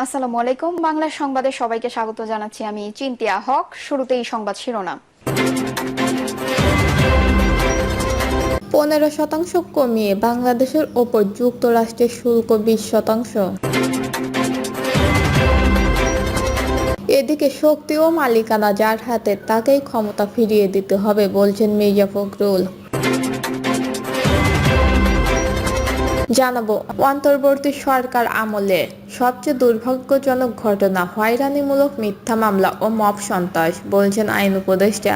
আসসালামু আলাইকুম। বাংলা সংবাদে সবাইকে স্বাগত জানাচ্ছি। আমি চিন্তিয়া হক। শুরুতেই সংবাদ শিরোনাম। 15% কমিয়ে বাংলাদেশের ওপর যুক্তরাষ্ট্রের শুল্ক 20%। এদিকে শক্তি ও মালিকানা যার হাতে তাকেই ক্ষমতা ফিরিয়ে দিতে হবে বলছেন মির্জা ফখরুল। জানাবো, অন্তর্বর্তী সরকার আমলে সবচেয়ে দুর্ভাগ্যজনক ঘটনা হয়রানিমূলক মিথ্যা মামলা ও মব সন্ত্রাস বলছেন আইন উপদেষ্টা।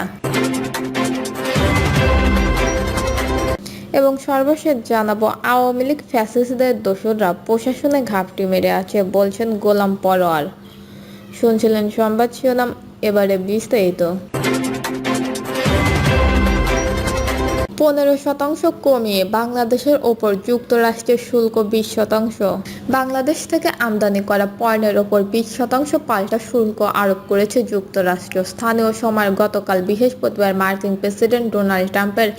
এবং সর্বশেষ জানাবো, আওয়ামী লীগ ফ্যাসিস্টদের দোসররা প্রশাসনে ঘাপটি মেরে আছে বলছেন গোলাম পরোয়ার। শুনছিলেন সংবাদ শিরোনাম, এবারে বিস্তারিত। 15% কমিয়ে বাংলাদেশের ওপর যুক্তরাষ্ট্রের শুল্ক 20%। বাংলাদেশ থেকে আমদানি করা পণ্যের ওপর 20% পাল্টা শুল্ক আরোপ করেছে যুক্তরাষ্ট্র। স্থানীয় সময় গতকাল বৃহস্পতিবার মার্কিন প্রেসিডেন্ট ডোনাল্ড ট্রাম্পের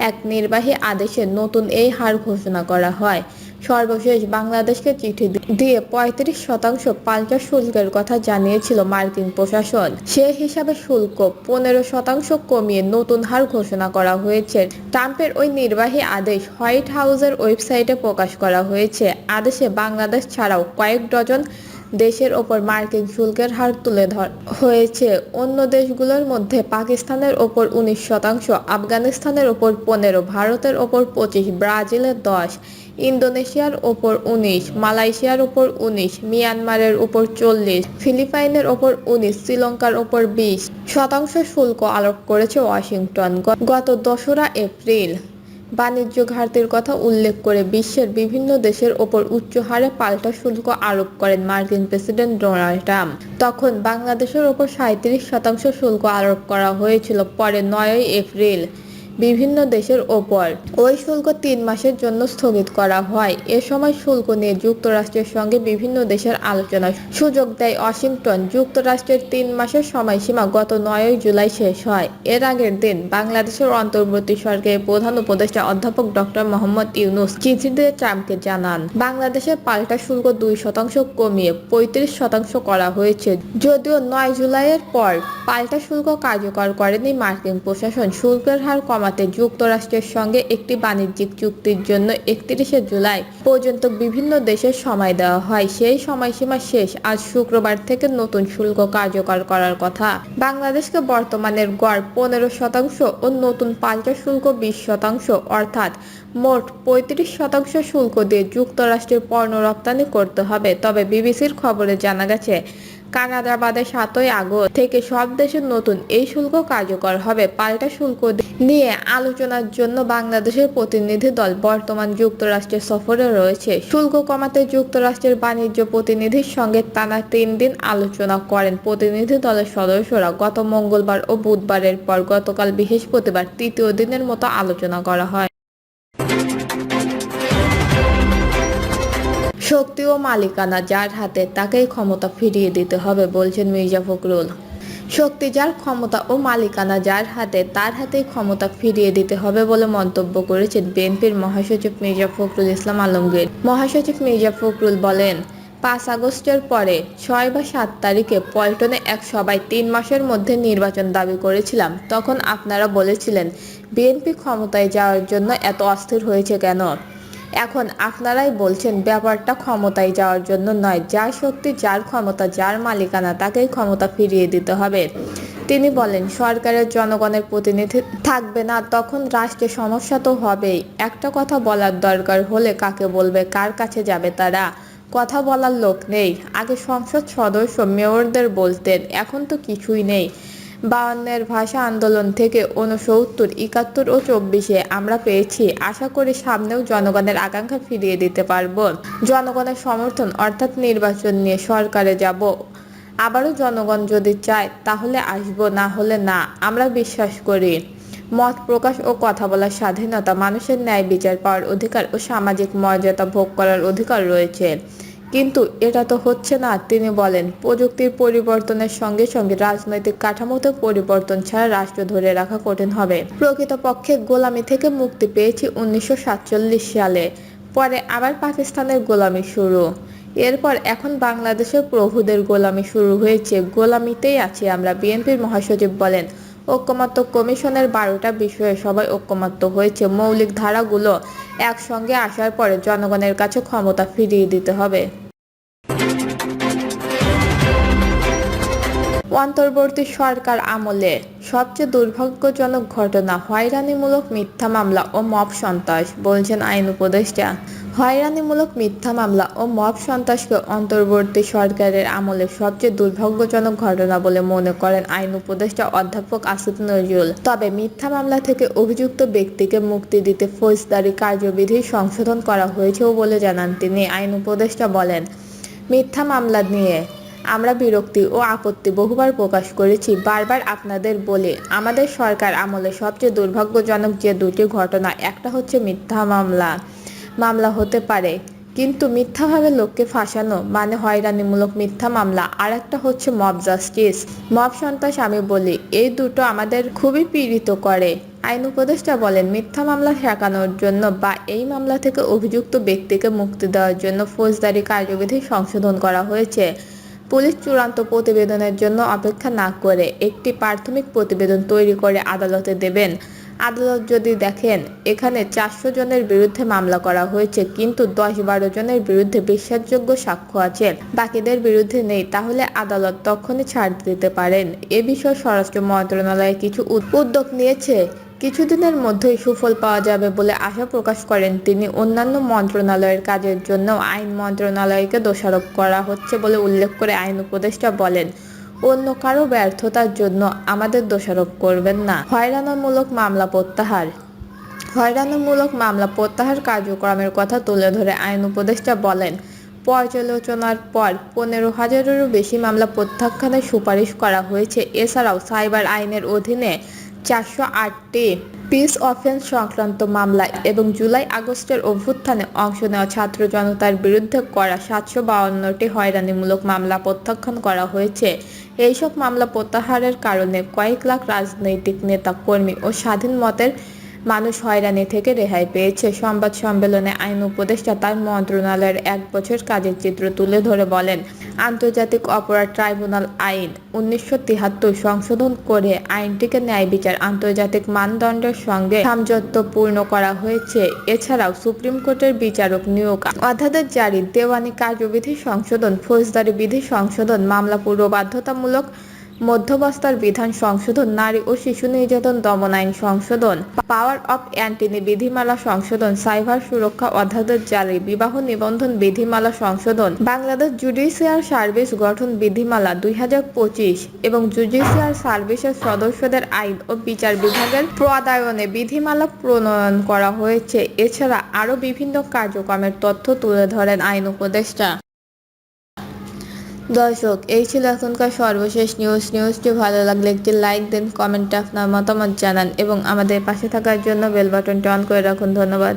এক নির্বাহী আদেশে নতুন এই হার ঘোষণা করা হয়। সর্বশেষ বাংলাদেশকে চিঠি দিয়ে 35% পাল্টা শুল্কের কথা জানিয়েছিল মার্কিন প্রশাসন। সে হিসাবে শুল্ক 15% কমিয়ে নতুন হার ঘোষণা করা হয়েছে। ট্রাম্পের ওই নির্বাহী আদেশ হোয়াইট হাউসের ওয়েবসাইটে প্রকাশ করা হয়েছে। আদেশে বাংলাদেশ ছাড়াও কয়েক ডজন দেশের ওপর মার্কিন শুল্কের হার তুলে ধরা হয়েছে। অন্য দেশগুলোর মধ্যে পাকিস্তানের ওপর 19%, আফগানিস্তানের ওপর 15%, ভারতের ওপর 25%, ব্রাজিলের 10%, ইন্দোনেশিয়ার ওপর 19%, মালয়েশিয়ার ওপর 19%, মিয়ানমারের ওপর 40%, ফিলিপাইনের ওপর 19%, শ্রীলঙ্কার ওপর 20% শুল্ক আরোপ করেছে ওয়াশিংটন। গত 2রা এপ্রিল বাণিজ্য ঘাটতির কথা উল্লেখ করে বিশ্বের বিভিন্ন দেশের ওপর উচ্চ হারে পাল্টা শুল্ক আরোপ করেন মার্কিন প্রেসিডেন্ট ডোনাল্ড ট্রাম্প। তখন বাংলাদেশের ওপর 37% শুল্ক আরোপ করা হয়েছিল। পরে 9ই এপ্রিল বিভিন্ন দেশের ওপর ওই শুল্ক 3 মাসের জন্য স্থগিত করা হয়। এ সময় শুল্ক নিয়ে যুক্তরাষ্ট্রের সঙ্গে বিভিন্ন দেশের আলোচনার সুযোগ দেয় ওয়াশিংটন। যুক্তরাষ্ট্রের 3 মাসের সময়সীমা গত 9ই জুলাই শেষ হয়। এর আগের দিন বাংলাদেশের অন্তর্বর্তী সরকারের প্রধান উপদেষ্টা অধ্যাপক ডক্টর মোহাম্মদ ইউনূস চিঠি দিয়ে ট্রাম্পকে জানান, বাংলাদেশের পাল্টা শুল্ক 2% কমিয়ে 35% করা হয়েছে। যদিও 9 জুলাইয়ের পর পাল্টা শুল্ক কার্যকর করেনি মার্কিন প্রশাসন। শুল্কের হার কমাতে যুক্তরাষ্ট্রের সঙ্গে একটি বাণিজ্যিক চুক্তির জন্য 31শে জুলাই পর্যন্ত বিভিন্ন দেশের সময় দেওয়া হয়। সেই সময়সীমা শেষ। আজ শুক্রবার থেকে নতুন শুল্ক কার্যকর করার কথা। বাংলাদেশকে বর্তমানের গড় 15% ও নতুন পাল্টা শুল্ক 20%, অর্থাৎ মোট 35% শুল্ক দিয়ে যুক্তরাষ্ট্রের পণ্য রপ্তানি করতে হবে। তবে বিবিসির খবরে জানা গেছে, কানাডা বাদে 7ই আগস্ট থেকে সব দেশের নতুন এই শুল্ক কার্যকর হবে। পাল্টা শুল্ক নিয়ে আলোচনার জন্য বাংলাদেশের প্রতিনিধি দল বর্তমান যুক্তরাষ্ট্রের সফরে রয়েছে। শুল্ক কমাতে যুক্তরাষ্ট্রের বাণিজ্য প্রতিনিধির সঙ্গে টানা 3 দিন আলোচনা করেন প্রতিনিধি দলের সদস্যরা। গত মঙ্গলবার ও বুধবারের পর গতকাল বৃহস্পতিবার তৃতীয় দিনের মতো আলোচনা করা হয়। শক্তি ও মালিকানা যার হাতে তাকেই ক্ষমতা ফিরিয়ে দিতে হবে বলছেন মির্জা ফখরুল। শক্তি যার, ক্ষমতা ও মালিকানা যার হাতে তার হাতেই ক্ষমতা ফিরিয়ে দিতে হবে বলে মন্তব্য করেছেন বিএনপির মহাসচিব মির্জা ফখরুল ইসলাম আলমগীর। মহাসচিব মির্জা ফখরুল বলেন, 5 আগস্টের পরে 6 বা 7 তারিখে পল্টনে এক সভায় 3 মাসের মধ্যে নির্বাচন দাবি করেছিলাম। তখন আপনারা বলেছিলেন বিএনপি ক্ষমতায় যাওয়ার জন্য এত অস্থির হয়েছে কেন? এখন আপনারাই বলছেন ব্যাপারটা ক্ষমতায় যাওয়ার জন্য নয়। যার শক্তি, যার ক্ষমতা, যার মালিকানা তাকেই ক্ষমতা ফিরিয়ে দিতে হবে। তিনি বলেন, সরকারের জনগণের প্রতিনিধি থাকবে না, তখন রাষ্ট্রের সমস্যা তো হবেই। একটা কথা বলার দরকার হলে কাকে বলবে, কার কাছে যাবে তারা? কথা বলার লোক নেই। আগে সংসদ সদস্য মেয়রদের বলতেন, এখন তো কিছুই নেই। 52-এর ভাষা আন্দোলন থেকে 69, 71 ও 24-এ আমরা পেয়েছি। আশা করি সামনেও জনগণের আকাঙ্ক্ষা ফিরিয়ে দিতে পারব। জনগণের সমর্থন অর্থাৎ নির্বাচন নিয়ে সরকারে যাব। আবারও জনগণ যদি চায় তাহলে আসব, না হলে না। আমরা বিশ্বাস করি মত প্রকাশ ও কথা বলার স্বাধীনতা, মানুষের ন্যায় বিচার পাওয়ার অধিকার ও সামাজিক মর্যাদা ভোগ করার অধিকার রয়েছে। কিন্তু এটা তো হচ্ছে না। তিনি বলেন, প্রযুক্তির পরিবর্তনের সঙ্গে সঙ্গে রাজনৈতিক কাঠামোতে পরিবর্তন ছাড়া রাষ্ট্র ধরে রাখা কঠিন হবে। প্রকৃতপক্ষে গোলামি থেকে মুক্তি পেয়েছি 1947 সালে, পরে আবার পাকিস্তানের গোলামি শুরু। এরপর এখন বাংলাদেশের প্রভুদের গোলামি শুরু হয়েছে, গোলামিতেই আছি আমরা। বিএনপির মহাসচিব বলেন, ঐকমত্য কমিশনের 12টা বিষয়ে সবাই ঐকমত্য হয়েছে। মৌলিক ধারাগুলো একসঙ্গে আসার পরে জনগণের কাছে ক্ষমতা ফিরিয়ে দিতে হবে। অন্তর্বর্তী সরকার আমলে সবচেয়ে দুর্ভাগ্যজনক ঘটনা হয়রানিমূলক মিথ্যা মামলা ও মব সন্ত্রাস, বলছেন আইন উপদেষ্টা। হয়রানিমূলক মিথ্যা মামলা ও মব সন্ত্রাসকে অন্তর্বর্তী সরকারের আমলে সবচেয়ে দুর্ভাগ্যজনক ঘটনা বলে মনে করেন আইন উপদেষ্টা অধ্যাপক আসিফ নজরুল। তবে মিথ্যা মামলা থেকে অভিযুক্ত ব্যক্তিকে মুক্তি দিতে ফৌজদারি কার্যবিধি সংশোধন করা হয়েছেও বলে জানান তিনি। আইন উপদেষ্টা বলেন, মিথ্যা মামলা নিয়ে আমরা বিরক্তি ও আপত্তি বহুবার প্রকাশ করেছি। বারবার আপনাদের বলে আমাদের সরকার আমলে সবচেয়ে দুর্ভাগ্যজনক যে দুটি ঘটনা, একটা হচ্ছে মিথ্যা মামলা হতে পারে কিন্তু মিথ্যাভাবে লোককে ফাঁসানো মানে হয়রানিমূলক মিথ্যা মামলা, আর একটা হচ্ছে মব জাস্টিস, মব সন্ত্রাস। আমি বলি এই দুটো আমাদের খুবই পীড়িত করে। আইন উপদেষ্টা বলেন, মিথ্যা মামলা ঠেকানোর জন্য বা এই মামলা থেকে অভিযুক্ত ব্যক্তিকে মুক্তি দেওয়ার জন্য ফৌজদারি কার্যবিধি সংশোধন করা হয়েছে। পুলিশ চূড়ান্ত প্রতিবেদনের জন্য অপেক্ষা না করে একটি প্রাথমিক প্রতিবেদন তৈরি করে আদালতে দেবেন। আদালত যদি দেখেন এখানে 400 জনের বিরুদ্ধে মামলা করা হয়েছে কিন্তু 10-12 জনের বিরুদ্ধে বিশ্বাসযোগ্য সাক্ষ্য আছে, বাকিদের বিরুদ্ধে নেই, তাহলে আদালত তখনই ছাড় দিতে পারেন। এ বিষয়ে স্বরাষ্ট্র মন্ত্রণালয় কিছু উদ্যোগ নিয়েছে, কিছুদিনের মধ্যেই সুফল পাওয়া যাবে বলে আশা প্রকাশ করেন তিনি। অন্যান্য মন্ত্রণালয়ের কাজের জন্য আইন মন্ত্রণালয়কে দোষারোপ করা হচ্ছে বলে উল্লেখ করে আইন উপদেষ্টা বলেন, অন্য কারো ব্যর্থতার জন্য আমাদের দোষারোপ করবেন না। হয়রানিমূলক মামলা প্রত্যাহার কার্যক্রমের কথা তুলে ধরে আইন উপদেষ্টা বলেন, পর্যালোচনার পর 15,000-এরও বেশি মামলা প্রত্যাখ্যানের সুপারিশ করা হয়েছে। এছাড়াও সাইবার আইনের অধীনে 408টি পিস অফেন্স সংক্রান্ত মামলা এবং জুলাই-আগস্টের অভ্যুত্থানে অংশ নেওয়া ছাত্র জনতার বিরুদ্ধে করা 752টি হয়রানিমূলক মামলা প্রত্যাখ্যান করা হয়েছে। এইসব মামলা প্রত্যাহারের কারণে কয়েক লাখ রাজনৈতিক নেতা, কর্মী ও স্বাধীন মতের মানুষ হয়রানি থেকে রেহাই পেয়েছে। সংবাদ সম্মেলনে আইন উপদেষ্টা তার মন্ত্রণালয়ের 1 বছর কাজের চিত্র তুলে ধরে বলেন, আন্তর্জাতিক অপরাধ ট্রাইব্যুনাল আইন 1973 সংশোধন করে আইনটিকে ন্যায় বিচার আন্তর্জাতিক মানদণ্ডের সঙ্গে সামঞ্জস্যপূর্ণ করা হয়েছে। এছাড়াও সুপ্রিম কোর্টের বিচারক নিয়োগ, অধ্যাদেশ জারি, দেওয়ানি কার্যবিধি সংশোধন, ফৌজদারি বিধি সংশোধন, মামলা পূর্ব বাধ্যতামূলক মধ্যবস্থার বিধান সংশোধন, নারী ও শিশু নির্যাতন দমন আইন সংশোধন, পাওয়ার অফ অ্যান্টনি বিধিমালা সংশোধন, সাইবার সুরক্ষা অধ্যাদেশ জারি, বিবাহ নিবন্ধন বিধিমালা সংশোধন, বাংলাদেশ জুডিশিয়াল সার্ভিস গঠন বিধিমালা 2025 এবং জুডিশিয়াল সার্ভিসের সদস্যদের আইন ও বিচার বিভাগের পদায়নে বিধিমালা প্রণয়ন করা হয়েছে। এছাড়া আরও বিভিন্ন কার্যক্রমের তথ্য তুলে ধরেন আইন উপদেষ্টা। দর্শক, এই ছিল এখনকার সর্বশেষ নিউজটি ভালো লাগলে একটি লাইক দিন, কমেন্টে আপনার মতামত জানান এবং আমাদের পাশে থাকার জন্য বেল বাটনটি অন করে রাখুন। ধন্যবাদ।